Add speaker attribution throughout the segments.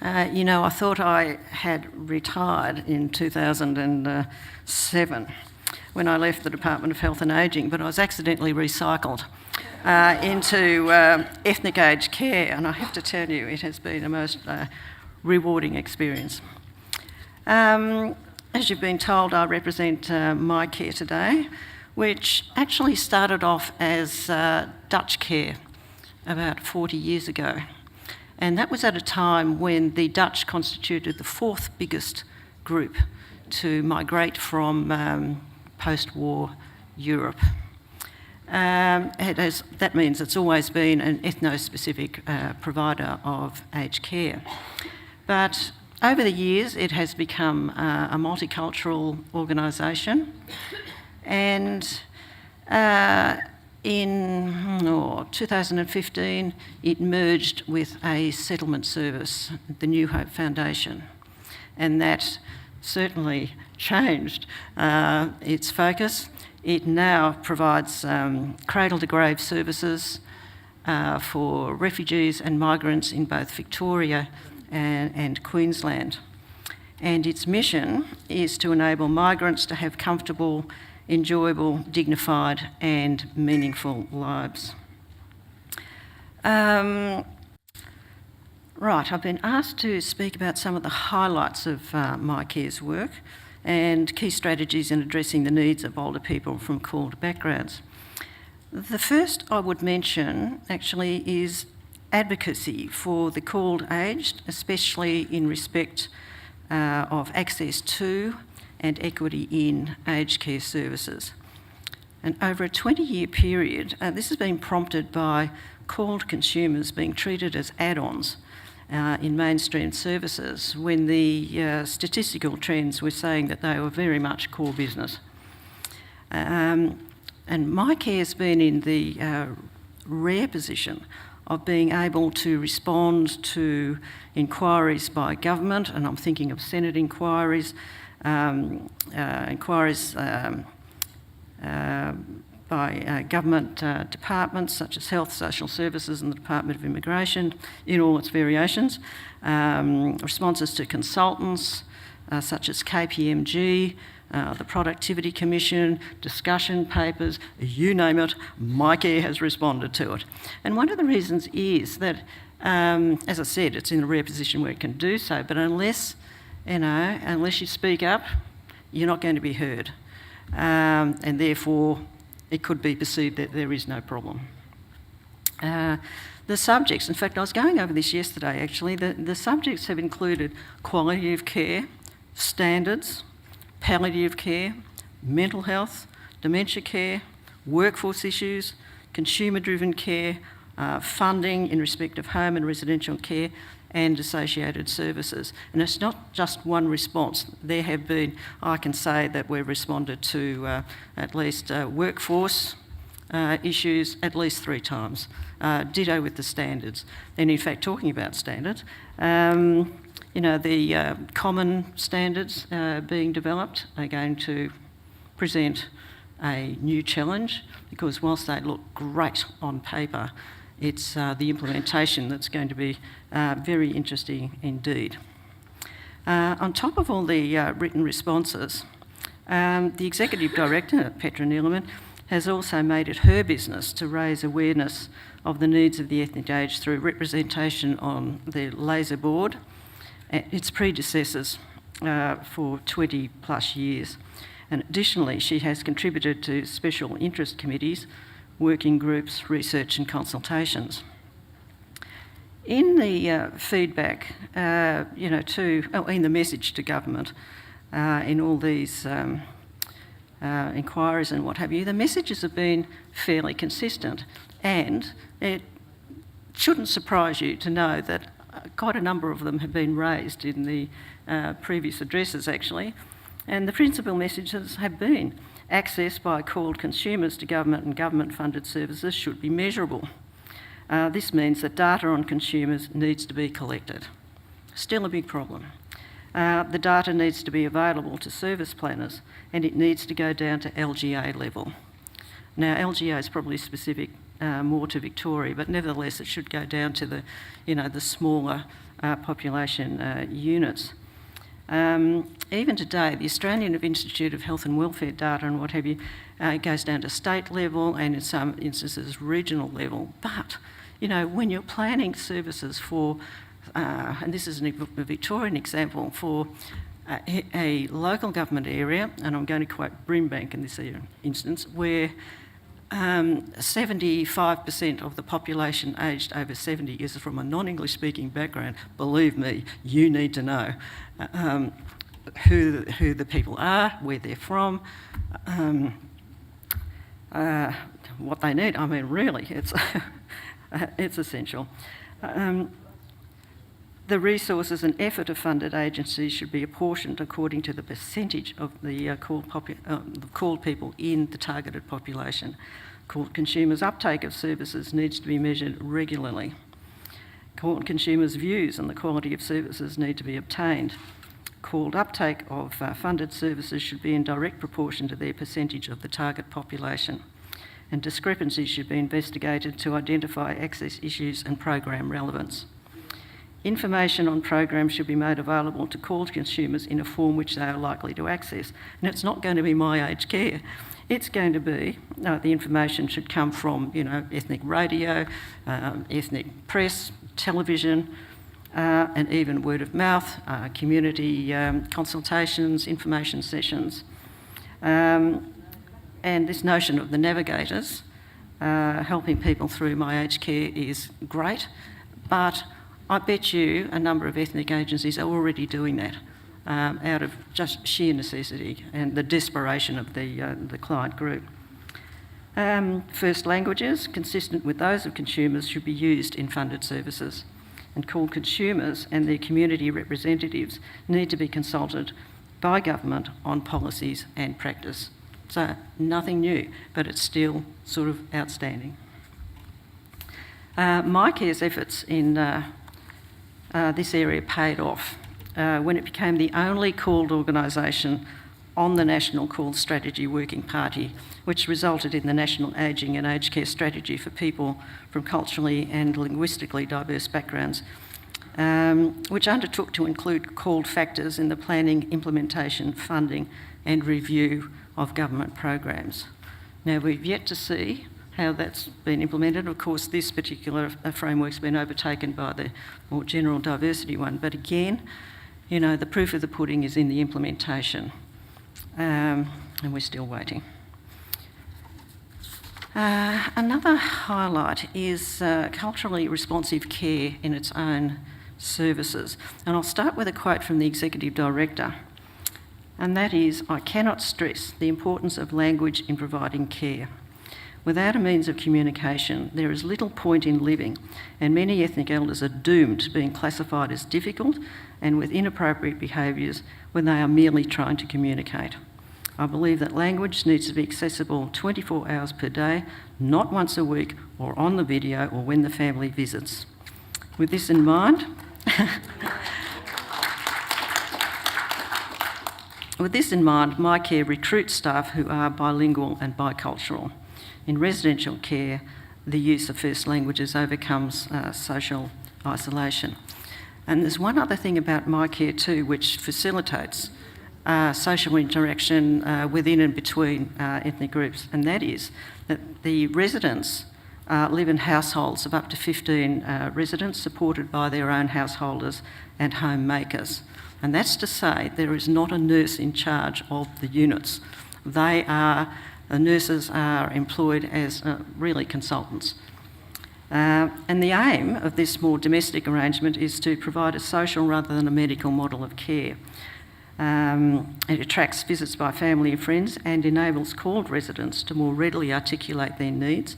Speaker 1: I thought I had retired in 2007 when I left the Department of Health and Ageing, but I was accidentally recycled into ethnic aged care, and I have to tell you, it has been a most rewarding experience. As you've been told, I represent My Care today, which actually started off as Dutch Care about 40 years ago. And that was at a time when the Dutch constituted the fourth biggest group to migrate from post-war Europe. That means it's always been an ethno-specific provider of aged care. But over the years, it has become a multicultural organisation, and in 2015, it merged with a settlement service, the New Hope Foundation, and that certainly changed its focus. It now provides cradle-to-grave services for refugees and migrants in both Victoria and Queensland. And its mission is to enable migrants to have comfortable, enjoyable, dignified and meaningful lives. Right, I've been asked to speak about some of the highlights of My Care's work and key strategies in addressing the needs of older people from called backgrounds. The first I would mention actually is advocacy for the called aged, especially in respect of access to and equity in aged care services. And over a 20-year period, this has been prompted by called consumers being treated as add-ons in mainstream services when the statistical trends were saying that they were very much core business. And My Care's been in the rare position of being able to respond to inquiries by government, and I'm thinking of Senate inquiries, inquiries by government departments such as Health, Social Services and the Department of Immigration in all its variations, responses to consultants such as KPMG, the Productivity Commission, discussion papers, you name it, My Care has responded to it. And one of the reasons is that, as I said, it's in a rare position where it can do so, but unless you speak up, you're not going to be heard. And therefore, it could be perceived that there is no problem. The subjects, in fact, I was going over this yesterday actually, the subjects have included quality of care, standards, palliative care, mental health, dementia care, workforce issues, consumer-driven care, funding in respect of home and residential care, and associated services. And it's not just one response. There have been, I can say that we've responded to at least workforce issues at least 3 times. Ditto with the standards. And in fact, talking about standards, the common standards being developed are going to present a new challenge, because whilst they look great on paper, it's the implementation that's going to be very interesting indeed. On top of all the written responses, the Executive Director, Petra Neeleman, has also made it her business to raise awareness of the needs of the ethnic aged through representation on the Laser Board, its predecessors for 20 plus years. And additionally, she has contributed to special interest committees, working groups, research and consultations. In the feedback, in the message to government, in all these inquiries and what have you, the messages have been fairly consistent, and it shouldn't surprise you to know that quite a number of them have been raised in the previous addresses actually, and the principal messages have been access by called consumers to government and government-funded services should be measurable. This means that data on consumers needs to be collected. Still a big problem. The data needs to be available to service planners, and it needs to go down to LGA level. Now, LGA is probably specific more to Victoria, but nevertheless it should go down to the smaller population units. Even today, the Australian Institute of Health and Welfare data and what have you goes down to state level and in some instances regional level. But, you know, when you're planning services for, and this is a Victorian example, for a local government area, and I'm going to quote Brimbank in this instance, where 75% of the population aged over 70 is from a non-English speaking background. Believe me, you need to know who the people are, where they're from, what they need. I mean, really, it's essential. The resources and effort of funded agencies should be apportioned according to the percentage of the called people in the targeted population. Called consumers' uptake of services needs to be measured regularly. Called consumers' views on the quality of services need to be obtained. Called uptake of funded services should be in direct proportion to their percentage of the target population, and discrepancies should be investigated to identify access issues and program relevance. Information on programs should be made available to called consumers in a form which they are likely to access. And it's not going to be My Aged Care. It's going to be, the information should come from, you know, ethnic radio, ethnic press, television, and even word of mouth, community consultations, information sessions. And this notion of the navigators helping people through My Aged Care is great, but I bet you a number of ethnic agencies are already doing that out of just sheer necessity and the desperation of the client group. First languages, consistent with those of consumers, should be used in funded services, and called consumers and their community representatives need to be consulted by government on policies and practice. So nothing new, but it's still sort of outstanding. MyCare's efforts in this area paid off when it became the only called organisation on the National Called Strategy Working Party, which resulted in the National Ageing and Aged Care Strategy for people from culturally and linguistically diverse backgrounds, which undertook to include called factors in the planning, implementation, funding and review of government programs. Now, we've yet to see how that's been implemented. Of course, this particular framework's been overtaken by the more general diversity one, but again, you know, the proof of the pudding is in the implementation, and we're still waiting. Another highlight is culturally responsive care in its own services, and I'll start with a quote from the Executive Director, and that is, "I cannot stress the importance of language in providing care. Without a means of communication, there is little point in living, and many ethnic elders are doomed to being classified as difficult and with inappropriate behaviours when they are merely trying to communicate. I believe that language needs to be accessible 24 hours per day, not once a week or on the video or when the family visits." With this in mind, MyCare recruits staff who are bilingual and bicultural. In residential care, the use of first languages overcomes social isolation. And there's one other thing about MyCare too, which facilitates social interaction within and between ethnic groups, and that is that the residents live in households of up to 15 residents supported by their own householders and homemakers. And that's to say there is not a nurse in charge of the units. The nurses are employed as really consultants. And the aim of this more domestic arrangement is to provide a social rather than a medical model of care. It attracts visits by family and friends and enables called residents to more readily articulate their needs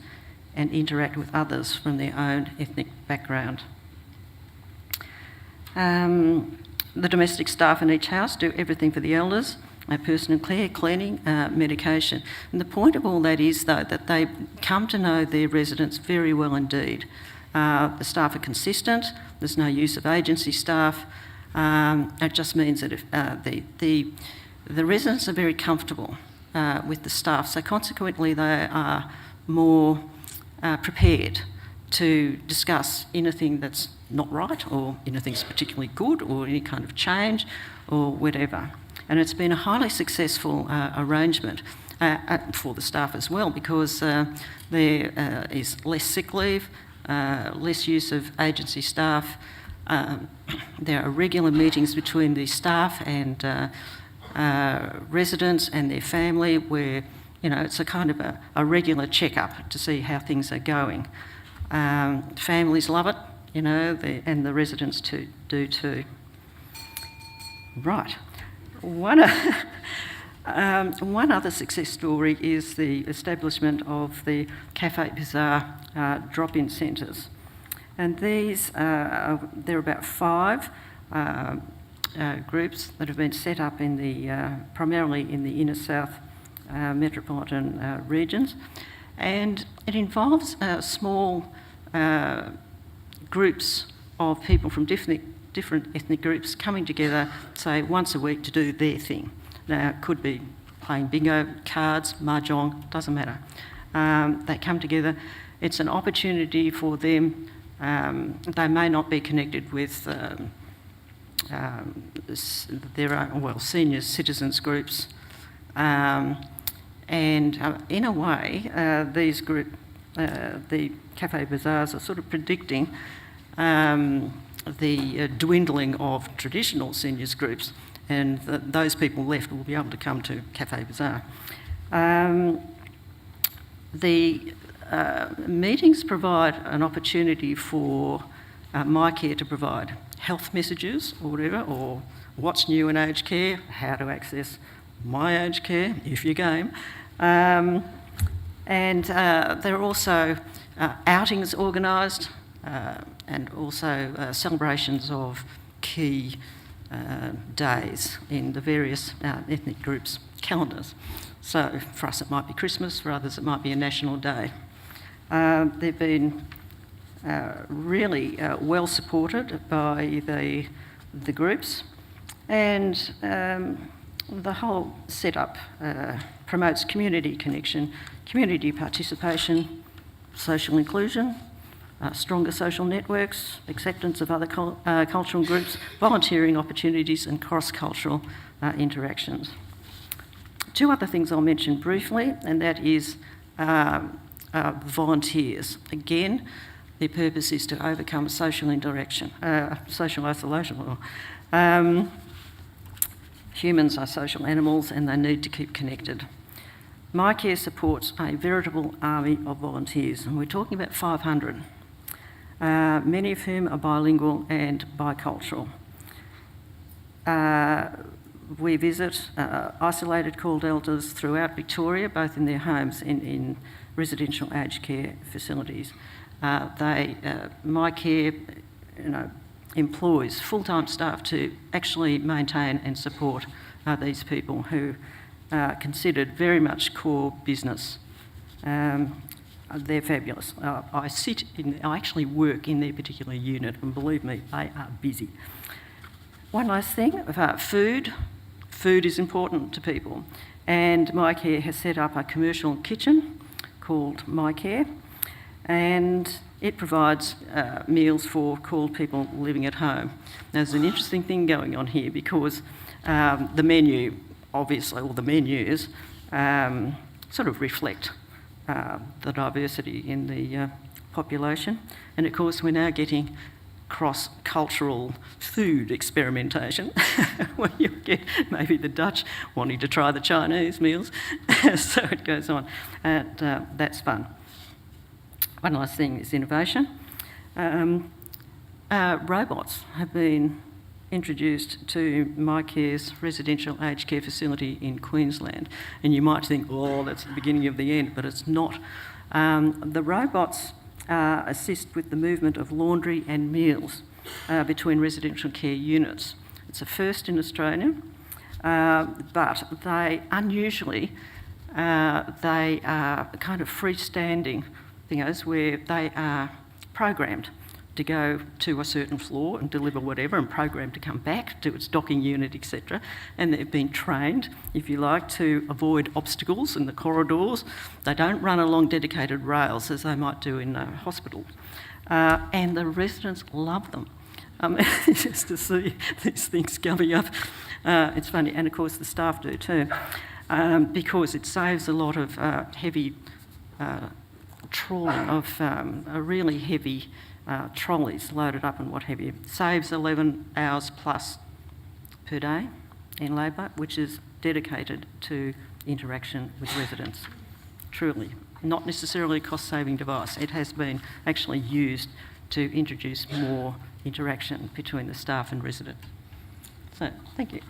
Speaker 1: and interact with others from their own ethnic background. The domestic staff in each house do everything for the elders: personal care, cleaning, medication. And the point of all that is, though, that they come to know their residents very well indeed. The staff are consistent, there's no use of agency staff. It just means that if, the residents are very comfortable with the staff, so consequently they are more prepared to discuss anything that's not right or anything's particularly good or any kind of change or whatever. And it's been a highly successful arrangement for the staff as well, because there is less sick leave, less use of agency staff. There are regular meetings between the staff and residents and their family where, you know, it's a kind of a regular check-up to see how things are going. Families love it, you know, and the residents do too. Right. One other success story is the establishment of the Cafe Bazaar drop-in centres. And these, there are about 5 groups that have been set up in the, primarily in the inner south metropolitan regions. And it involves small groups of people from different ethnic groups coming together, say, once a week to do their thing. Now, it could be playing bingo, cards, mahjong, doesn't matter. They come together. It's an opportunity for them. They may not be connected with their own, well, senior citizens groups. And in a way, these the Cafe Bazaars are sort of predicting the dwindling of traditional seniors groups, and those people left will be able to come to Cafe Bazaar. The meetings provide an opportunity for MyCare to provide health messages or whatever, or what's new in aged care, how to access my aged care if you're game. And there are also outings organised and also celebrations of key days in the various ethnic groups' calendars. So for us it might be Christmas, for others it might be a national day. They've been really well supported by the groups, and the whole setup promotes community connection, community participation, social inclusion, stronger social networks, acceptance of other cultural groups, volunteering opportunities and cross-cultural interactions. 2 other things I'll mention briefly, and that is volunteers. Again, their purpose is to overcome social social isolation. Humans are social animals and they need to keep connected. MyCare supports a veritable army of volunteers, and we're talking about 500, many of whom are bilingual and bicultural. We visit isolated called elders throughout Victoria, both in their homes and in residential aged care facilities. MyCare, employs full-time staff to actually maintain and support these people who are considered very much core business. They're fabulous. I actually work in their particular unit, and believe me, they are busy. One last thing about food. Food is important to people, and MyCare has set up a commercial kitchen called MyCare, and it provides meals for called people living at home. There's an interesting thing going on here because the menu, obviously, or the menus, sort of reflect the diversity in the population. And of course, we're now getting cross-cultural food experimentation where you get maybe the Dutch wanting to try the Chinese meals. So it goes on. And that's fun. One last thing is innovation. Robots have been introduced to MyCare's residential aged care facility in Queensland. And you might think, oh, that's the beginning of the end, but it's not. The robots assist with the movement of laundry and meals between residential care units. It's a first in Australia, but they unusually, they are kind of freestanding thingos where they are programmed to go to a certain floor and deliver whatever and programmed to come back to its docking unit, etc. And they've been trained, if you like, to avoid obstacles in the corridors. They don't run along dedicated rails as they might do in a hospital. And the residents love them. Just to see these things coming up. It's funny, and of course the staff do too, because it saves a lot of heavy trawling of really heavy trolleys loaded up and what have you. Saves 11 hours plus per day in labour, which is dedicated to interaction with residents. Truly, not necessarily a cost-saving device. It has been actually used to introduce more interaction between the staff and residents. So, thank you.